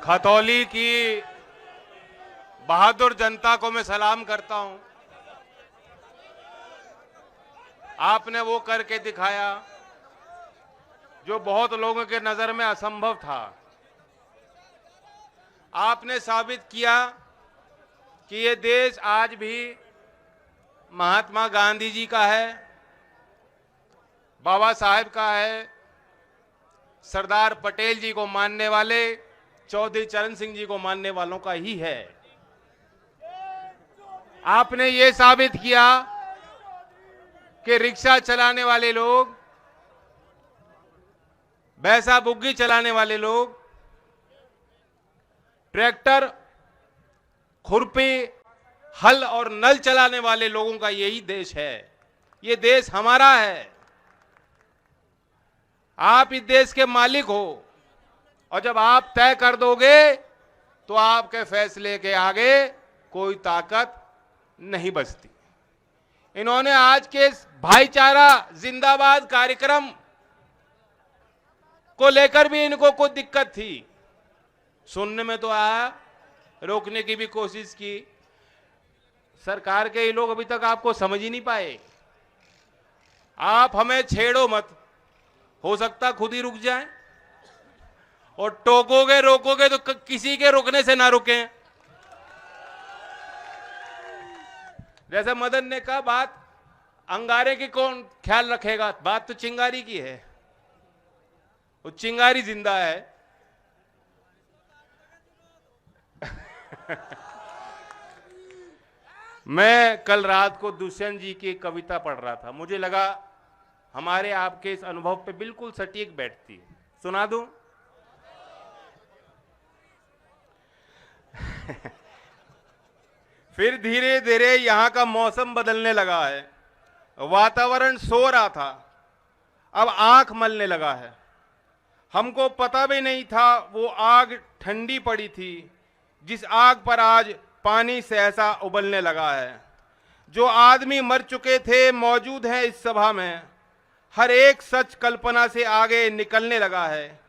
खतौली की बहादुर जनता को मैं सलाम करता हूं। आपने वो करके दिखाया जो बहुत लोगों के नजर में असंभव था। आपने साबित किया कि ये देश आज भी महात्मा गांधी जी का है, बाबा साहेब का है, सरदार पटेल जी को मानने वाले, चौधरी चरण सिंह जी को मानने वालों का ही है। आपने ये साबित किया कि रिक्शा चलाने वाले लोग, बैसा बुग्गी चलाने वाले लोग, ट्रैक्टर, खुरपी, हल और नल चलाने वाले लोगों का यही देश है। ये देश हमारा है। आप इस देश के मालिक हो और जब आप तय कर दोगे तो आपके फैसले के आगे कोई ताकत नहीं बचती। इन्होंने आज के भाईचारा जिंदाबाद कार्यक्रम को लेकर भी इनको कुछ दिक्कत थी। सुनने में तो आया, रोकने की भी कोशिश की। सरकार के ये लोग अभी तक आपको समझ ही नहीं पाए। आप हमें छेड़ो मत, हो सकता खुद ही रुक जाएं, और टोकोगे रोकोगे तो किसी के रुकने से ना रुकें। जैसे मदन ने कहा, बात अंगारे की कौन ख्याल रखेगा, बात तो चिंगारी की है। वो चिंगारी जिंदा है। मैं कल रात को दुष्यंत जी की कविता पढ़ रहा था। मुझे लगा हमारे आपके इस अनुभव पे बिल्कुल सटीक बैठती है। सुना दूं? फिर धीरे धीरे यहां का मौसम बदलने लगा है। वातावरण सो रहा था, अब आंख मलने लगा है। हमको पता भी नहीं था वो आग ठंडी पड़ी थी जिस आग पर आज पानी सहसा उबलने लगा है। जो आदमी मर चुके थे मौजूद हैं इस सभा में। हर एक सच कल्पना से आगे निकलने लगा है।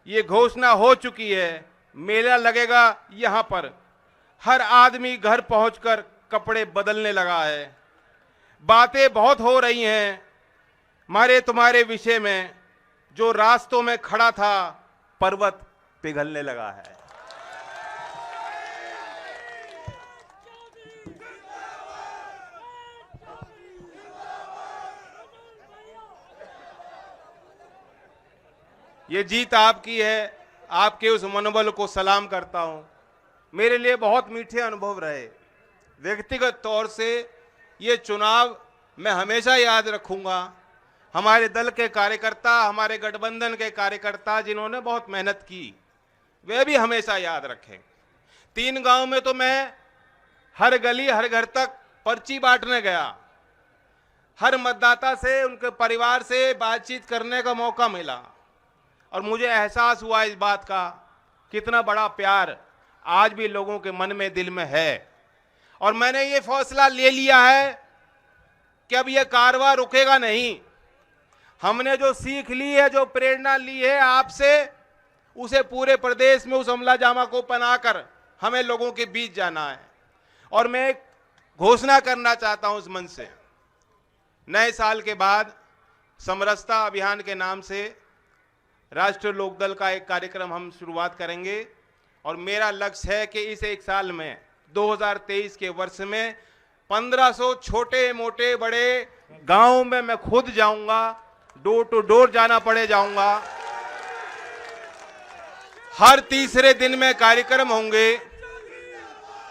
ये घोषणा हो चुकी है, मेला लगेगा यहाँ पर। हर आदमी घर पहुंचकर कपड़े बदलने लगा है। बातें बहुत हो रही हैं मारे तुम्हारे विषय में। जो रास्तों में खड़ा था पर्वत पिघलने लगा है। ये जीत आपकी है। आपके उस मनोबल को सलाम करता हूं। मेरे लिए बहुत मीठे अनुभव रहे। व्यक्तिगत तौर से ये चुनाव मैं हमेशा याद रखूंगा। हमारे दल के कार्यकर्ता, हमारे गठबंधन के कार्यकर्ता जिन्होंने बहुत मेहनत की, वे भी हमेशा याद रखें। 3 गांव में तो मैं हर गली हर घर तक पर्ची बांटने गया। हर मतदाता से, उनके परिवार से बातचीत करने का मौका मिला और मुझे एहसास हुआ इस बात का कितना बड़ा प्यार आज भी लोगों के मन में, दिल में है। और मैंने ये फैसला ले लिया है कि अब ये कारवां रुकेगा नहीं। हमने जो सीख ली है, जो प्रेरणा ली है आपसे, उसे पूरे प्रदेश में उस अमला जामा को बनाकर हमें लोगों के बीच जाना है। और मैं एक घोषणा करना चाहता हूं इस मंच से। नए साल के बाद समरसता अभियान के नाम से राष्ट्रीय लोकदल का एक कार्यक्रम हम शुरुआत करेंगे। और मेरा लक्ष्य है कि इस एक साल में 2023 के वर्ष में 1500 छोटे मोटे बड़े गांवों में मैं खुद जाऊंगा, डोर टू डोर जाना पड़े जाऊंगा। हर तीसरे दिन में कार्यक्रम होंगे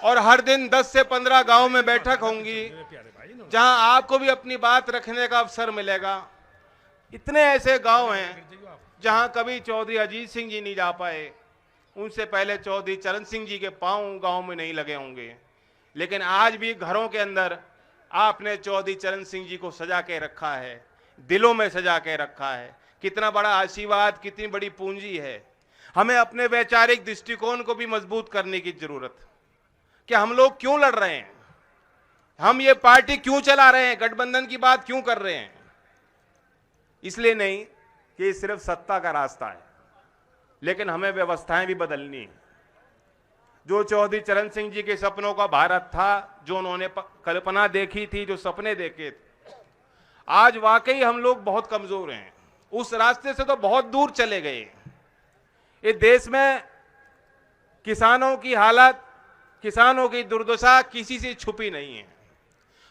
और हर दिन 10 से 15 गांव में बैठक होंगी जहां आपको भी अपनी बात रखने का अवसर मिलेगा। इतने ऐसे गांव हैं जहां कभी चौधरी अजीत सिंह जी नहीं जा पाए, उनसे पहले चौधरी चरण सिंह जी के पांव गांव में नहीं लगे होंगे, लेकिन आज भी घरों के अंदर आपने चौधरी चरण सिंह जी को सजा के रखा है, दिलों में सजा के रखा है। कितना बड़ा आशीर्वाद, कितनी बड़ी पूंजी है। हमें अपने वैचारिक दृष्टिकोण को भी मजबूत करने की जरूरत कि हम लोग क्यों लड़ रहे हैं, हम ये पार्टी क्यों चला रहे हैं, गठबंधन की बात क्यों कर रहे हैं। इसलिए नहीं कि सिर्फ सत्ता का रास्ता है, लेकिन हमें व्यवस्थाएं भी बदलनी है। जो चौधरी चरण सिंह जी के सपनों का भारत था, जो उन्होंने कल्पना देखी थी, जो सपने देखे थे, आज वाकई हम लोग बहुत कमजोर हैं। उस रास्ते से तो बहुत दूर चले गए। ये देश में किसानों की हालत, किसानों की दुर्दशा किसी से छुपी नहीं है।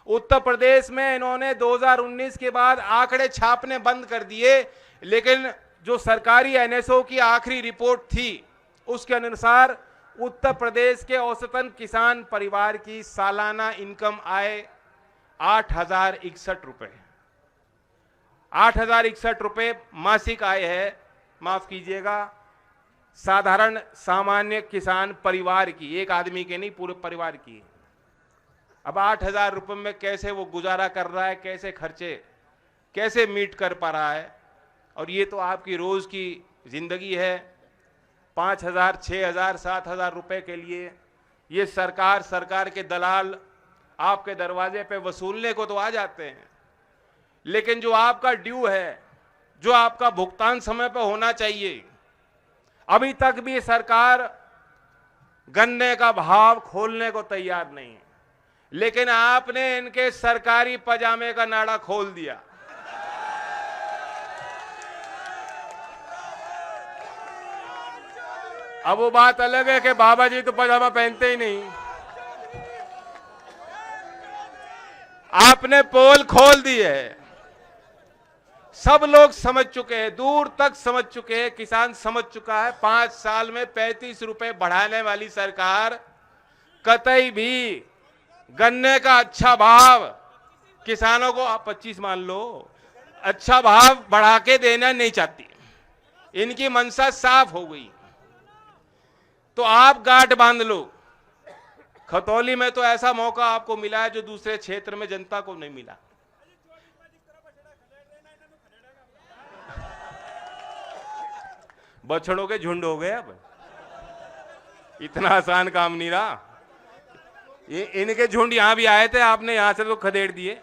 उत्तर प्रदेश में इन्होंने 2019 के बाद आंकड़े छापने बंद कर दिए, लेकिन जो सरकारी एनएसओ की आखिरी रिपोर्ट थी उसके अनुसार उत्तर प्रदेश के औसतन किसान परिवार की सालाना इनकम आय 8,061 रुपए, 8,061 रुपए मासिक आय है। माफ कीजिएगा, साधारण सामान्य किसान परिवार की, एक आदमी के नहीं, पूरे परिवार की। अब 8,000 रुपए में कैसे वो गुजारा कर रहा है, कैसे खर्चे कैसे मीट कर पा रहा है। और ये तो आपकी रोज की जिंदगी है। 5,000, 6,000, 7,000 रुपए के लिए ये सरकार के दलाल आपके दरवाजे पे वसूलने को तो आ जाते हैं, लेकिन जो आपका ड्यू है, जो आपका भुगतान समय पर होना चाहिए, अभी तक भी सरकार गन्ने का भाव खोलने को तैयार नहीं है। लेकिन आपने इनके सरकारी पजामे का नाड़ा खोल दिया। अब वो बात अलग है कि बाबा जी तो पजामा पहनते ही नहीं। आपने पोल खोल दी है। सब लोग समझ चुके हैं, दूर तक समझ चुके हैं, किसान समझ चुका है। 5 साल में 35 रुपए बढ़ाने वाली सरकार कतई भी गन्ने का अच्छा भाव किसानों को, आप 25 मान लो, अच्छा भाव बढ़ा के देना नहीं चाहती। इनकी मंशा साफ हो गई। तो आप गांठ बांध लो। खतौली में तो ऐसा मौका आपको मिला है जो दूसरे क्षेत्र में जनता को नहीं मिला। बछड़ों के झुंड हो गए। अब इतना आसान काम नहीं रहा। ये इनके झुंड यहां भी आए थे, आपने यहां से तो खदेड़ दिए।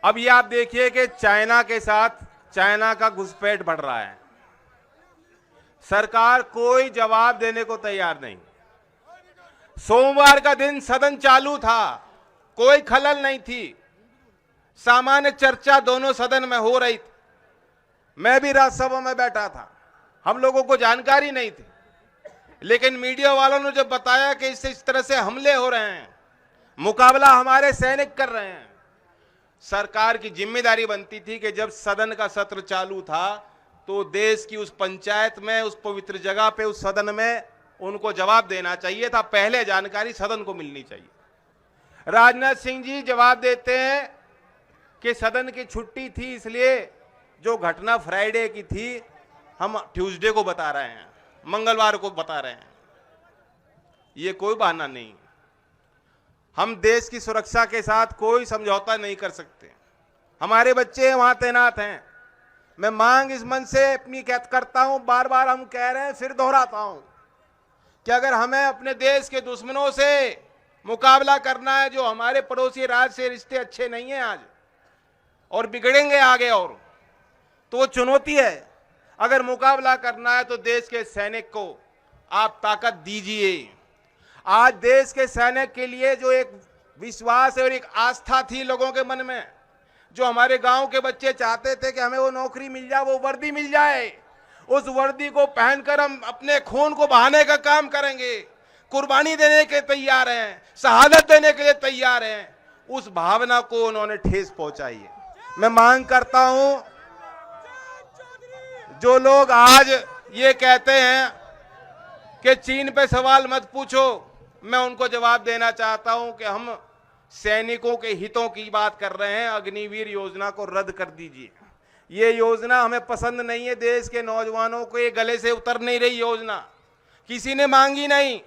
अब ये आप देखिए कि चाइना के साथ चाइना का घुसपैठ बढ़ रहा है। सरकार कोई जवाब देने को तैयार नहीं। सोमवार का दिन सदन चालू था, कोई खलल नहीं थी, सामान्य चर्चा दोनों सदन में हो रही थी। मैं भी राज्यसभा में बैठा था, हम लोगों को जानकारी नहीं थी, लेकिन मीडिया वालों ने जब बताया कि इस तरह से हमले हो रहे हैं, मुकाबला हमारे सैनिक कर रहे हैं, सरकार की जिम्मेदारी बनती थी कि जब सदन का सत्र चालू था तो देश की उस पंचायत में, उस पवित्र जगह पे, उस सदन में उनको जवाब देना चाहिए था। पहले जानकारी सदन को मिलनी चाहिए। राजनाथ सिंह जी जवाब देते हैं कि सदन की छुट्टी थी, इसलिए जो घटना फ्राइडे की थी हम ट्यूसडे को बता रहे हैं, मंगलवार को बता रहे हैं। ये कोई बहाना नहीं। हम देश की सुरक्षा के साथ कोई समझौता नहीं कर सकते। हमारे बच्चे वहां तैनात हैं। मैं मांग इस मन से अपनी करता हूं, बार बार हम कह रहे हैं, फिर दोहराता हूं कि अगर हमें अपने देश के दुश्मनों से मुकाबला करना है, जो हमारे पड़ोसी राज्य से रिश्ते अच्छे नहीं हैं आज और बिगड़ेंगे आगे, और तो वो चुनौती है। अगर मुकाबला करना है तो देश के सैनिक को आप ताकत दीजिए। आज देश के सैनिक के लिए जो एक विश्वास और एक आस्था थी लोगों के मन में, जो हमारे गांव के बच्चे चाहते थे कि हमें वो नौकरी मिल जाए, वो वर्दी मिल जाए, उस वर्दी को पहनकर हम अपने खून को बहाने का काम करेंगे, कुर्बानी देने के तैयार हैं, शहादत देने के लिए तैयार हैं। उस भावना को उन्होंने ठेस पहुंचाई है। मैं मांग करता हूं, जो लोग आज ये कहते हैं कि चीन पे सवाल मत पूछो, मैं उनको जवाब देना चाहता हूं कि हम सैनिकों के हितों की बात कर रहे हैं। अग्निवीर योजना को रद्द कर दीजिए। ये योजना हमें पसंद नहीं है। देश के नौजवानों को ये गले से उतर नहीं रही योजना, किसी ने मांगी नहीं,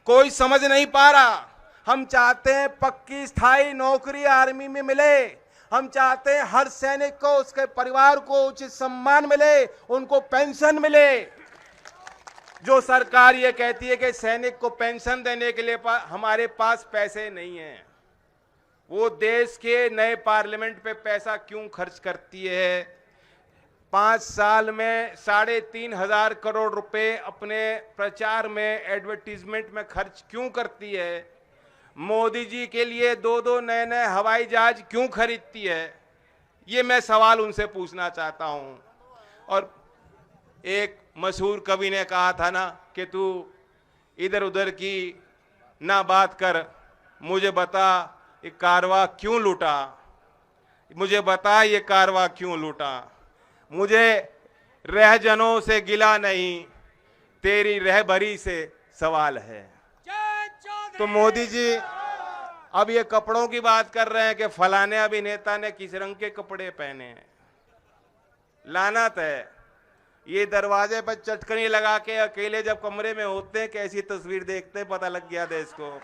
कोई समझ नहीं पा रहा। हम चाहते हैं पक्की स्थायी नौकरी आर्मी में मिले। हम चाहते हैं हर सैनिक को, उसके परिवार को उचित सम्मान मिले, उनको पेंशन मिले। जो सरकार ये कहती है कि सैनिक को पेंशन देने के लिए हमारे पास पैसे नहीं हैं, वो देश के नए पार्लियामेंट पे पैसा क्यों खर्च करती है? 5 साल में 3,500 करोड़ रुपए अपने प्रचार में, एडवर्टीजमेंट में खर्च क्यों करती है? मोदी जी के लिए 2-2 नए हवाई जहाज क्यों खरीदती है? ये मैं सवाल उनसे पूछना चाहता हूं। और एक मशहूर कवि ने कहा था ना कि तू इधर उधर की ना बात कर, मुझे बता ये कारवा क्यों लूटा, मुझे बता ये कारवा क्यों लूटा। मुझे रहजनों से गिला नहीं, तेरी रहबरी से सवाल है। तो मोदी जी अब ये कपड़ों की बात कर रहे हैं कि फलाने अभिनेता ने किस रंग के कपड़े पहने हैं। लानत है, ये दरवाजे पर चटकनी लगा के अकेले जब कमरे में होते हैं कैसी तस्वीर देखते हैं, पता लग गया देश को।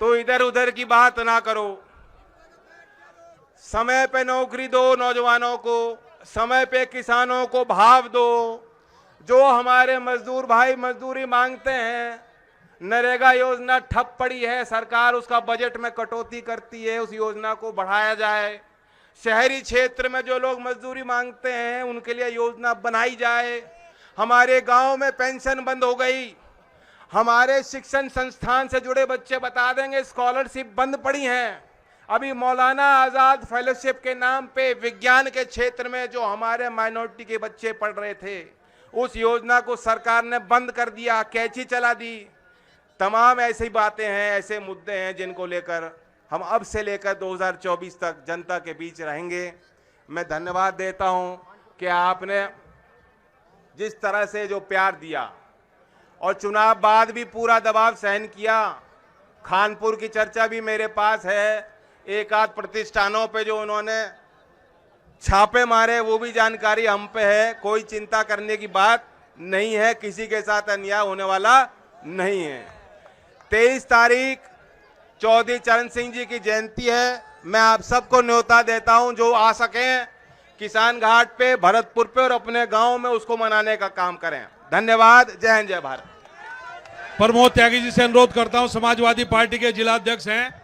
तो इधर उधर की बात ना करो, समय पे नौकरी दो नौजवानों को, समय पे किसानों को भाव दो। जो हमारे मजदूर भाई मजदूरी मांगते हैं, नरेगा योजना ठप पड़ी है, सरकार उसका बजट में कटौती करती है, उस योजना को बढ़ाया जाए। शहरी क्षेत्र में जो लोग मजदूरी मांगते हैं उनके लिए योजना बनाई जाए। हमारे गांव में पेंशन बंद हो गई, हमारे शिक्षण संस्थान से जुड़े बच्चे बता देंगे स्कॉलरशिप बंद पड़ी हैं। अभी मौलाना आजाद फेलोशिप के नाम पे विज्ञान के क्षेत्र में जो हमारे माइनॉरिटी के बच्चे पढ़ रहे थे, उस योजना को सरकार ने बंद कर दिया, कैंची चला दी। तमाम ऐसी बातें हैं, ऐसे मुद्दे हैं जिनको लेकर हम अब से लेकर 2024 तक जनता के बीच रहेंगे। मैं धन्यवाद देता हूं कि आपने जिस तरह से जो प्यार दिया और चुनाव बाद भी पूरा दबाव सहन किया। खानपुर की चर्चा भी मेरे पास है, एक आध प्रतिष्ठानों पे जो उन्होंने छापे मारे वो भी जानकारी हम पे है। कोई चिंता करने की बात नहीं है, किसी के साथ अन्याय होने वाला नहीं है। 23 तारीख चौधरी चरण सिंह जी की जयंती है। मैं आप सबको न्योता देता हूं, जो आ सकें किसान घाट पे, भरतपुर पे और अपने गांव में उसको मनाने का काम करें। धन्यवाद। जय हिंद, जय भारत। प्रमोद त्यागी जी से अनुरोध करता हूं, समाजवादी पार्टी के जिला अध्यक्ष हैं।